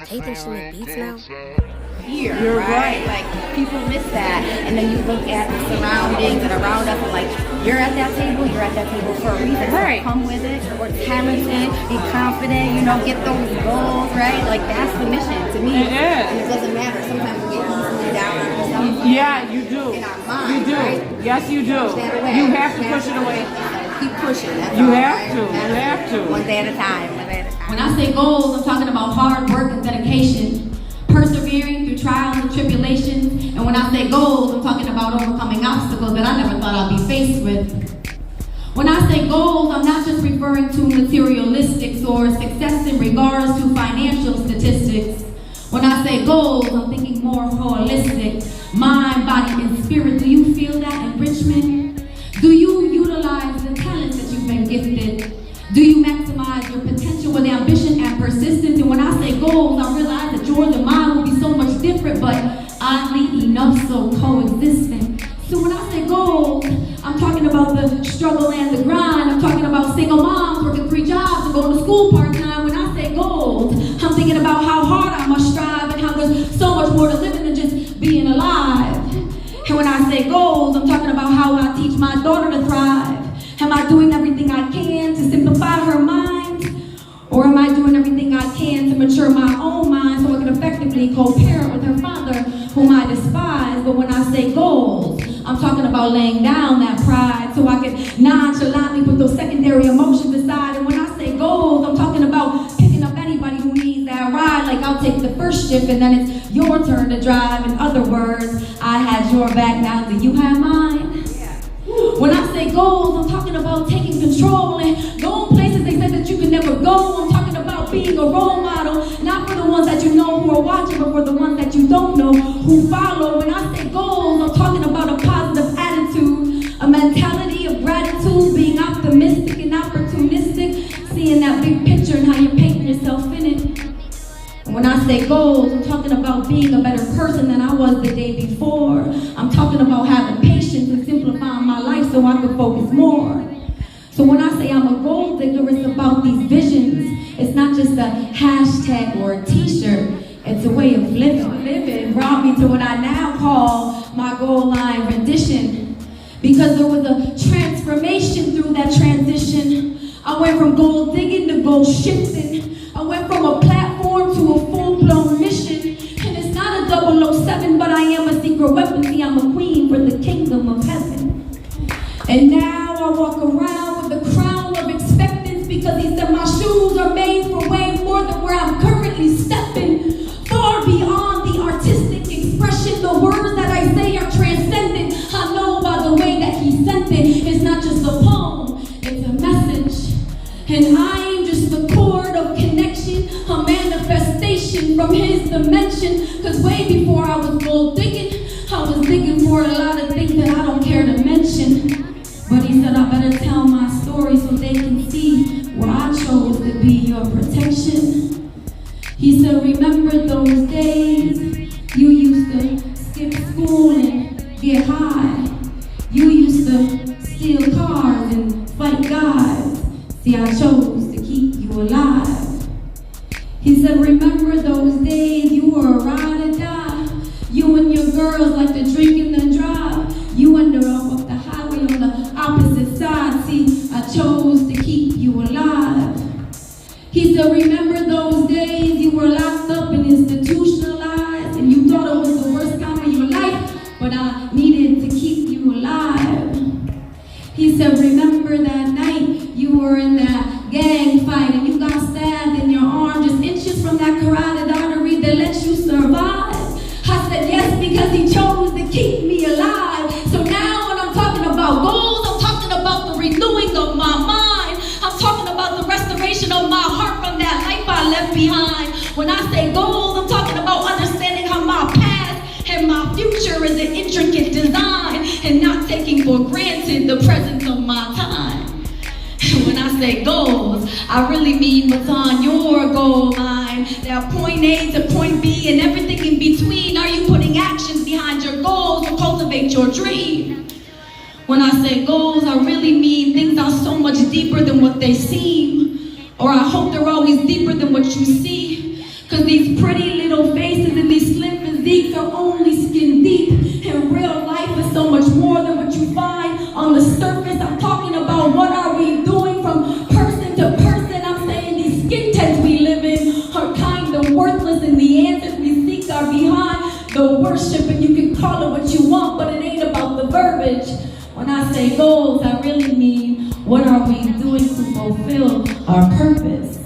Taking shit in beats now? Here, you're right? Like, people miss that. And then you look at the surroundings and around us and like, you're at that table for a reason. Right. So come with it, or talented, be confident, get those goals, right? Like, that's the mission to me. It is. And it doesn't matter. Sometimes we get easily down on ourselves. Yeah, you do. In our mind, you do. Right? Yes, you do. You have to push it away. Keep pushing. That's You all, have right? to. You have to. One day at a time. When I say goals, I'm talking about hard work and dedication, persevering through trials and tribulations. And when I say goals, I'm talking about overcoming obstacles that I never thought I'd be faced with. When I say goals, I'm not just referring to materialistics or success in regards to financial statistics. When I say goals, I'm thinking more holistic, mind, body, and spirit. Do you feel that enrichment? Do you utilize the talents that you've been gifted? Do you maximize your potential with ambition and persistence? And when I say goals, I realize that yours and mine will be so much different, but oddly enough, so coexistent. So when I say goals, I'm talking about the struggle and the grind. I'm talking about single moms working 3 jobs and going to school part-time. When I say goals, I'm thinking about how hard I must strive and how there's so much more to living than just being alive. And when I say goals, I'm talking about how I teach my daughter to thrive. Am I doing everything I can to simplify her mind? Or am I doing everything I can to mature my own mind so I can effectively co-parent with her father, whom I despise? But when I say goals, I'm talking about laying down that pride so I can nonchalantly put those secondary emotions aside. And when I say goals, I'm talking about picking up anybody who needs that ride. Like, I'll take the first shift and then it's your turn to drive. In other words, I had your back, now do you have mine? When I say goals, I'm talking about taking control and going places they said that you could never go. I'm talking about being a role model, not for the ones that you know who are watching, but for the ones that you don't know who follow. When I say goals, I'm talking about a positive attitude, a mentality of gratitude, being optimistic and opportunistic, seeing that big picture and how you're painting yourself in it. And when I say goals, I'm talking about being a better person than I was the day before. I'm talking about having patience and simplifying my life so I can focus more. So when I say I'm a goal digger, it's about these visions. It's not just a hashtag or a t-shirt. It's a way of living. It brought me to what I now call my goal line rendition. Because there was a transformation through that transition. I went from goal digging to goal shifting. I went from a platform to a full-blown mission. And it's not a 007, but I am a secret weapon. See, I'm a queen for the kingdom of heaven. And now I walk around with a crown of expectance because he said my shoes are made for way more than where I'm currently stepping. Far beyond the artistic expression, the words that I say are transcendent. I know by the way that he sent it. It's not just a poem, it's a message. And I am just the chord of connection, a manifestation from his dimension. Cause way before I was gold digging, I was digging for a lot of things that I don't care to mention. But he said I better tell my story so they can see where I chose to be your protection. He said, remember those days you used to skip school and get high. You used to steal cars and fight guys. See, I chose to keep you alive. He said, remember those days you were a ride or die. You and your girls like to drink and then drive. You ended up the highway on the opposite side. See, I chose to keep you alive. He said, remember those days you were locked up and institutionalized and you thought it was the worst time of your life, but I needed to keep you alive. He said, remember that night you were in that gang fight and you got stabbed in your arm just inches from that carotid artery that lets you survive. I said yes because he chose to keep me alive. So now when I'm talking about goals, I'm talking about the renewing of my mind. I'm talking about the restoration of my heart from that life I left behind. When I say goals, I'm talking about understanding how my past and my future is an intricate design and not taking for granted the presence of my time. When I say goals, I really mean what's on your goal line. That point A to point B and everything in between. Are you putting actions behind your goals to cultivate your dream? When I say goals, I really mean things are so much deeper than what they seem. Or I hope they're always deeper than what you see. Because these pretty little faces and these slim physiques are only skin deep. And real life is so much more than what you find on the surface. I'm talking about what are we doing from person to person. I'm saying these skin tents we live in are kind of worthless, and the answers we seek are behind the worship. And you can call it what you want, but it ain't about the verbiage. When I say goals, I really mean what are we doing to fulfill our purpose.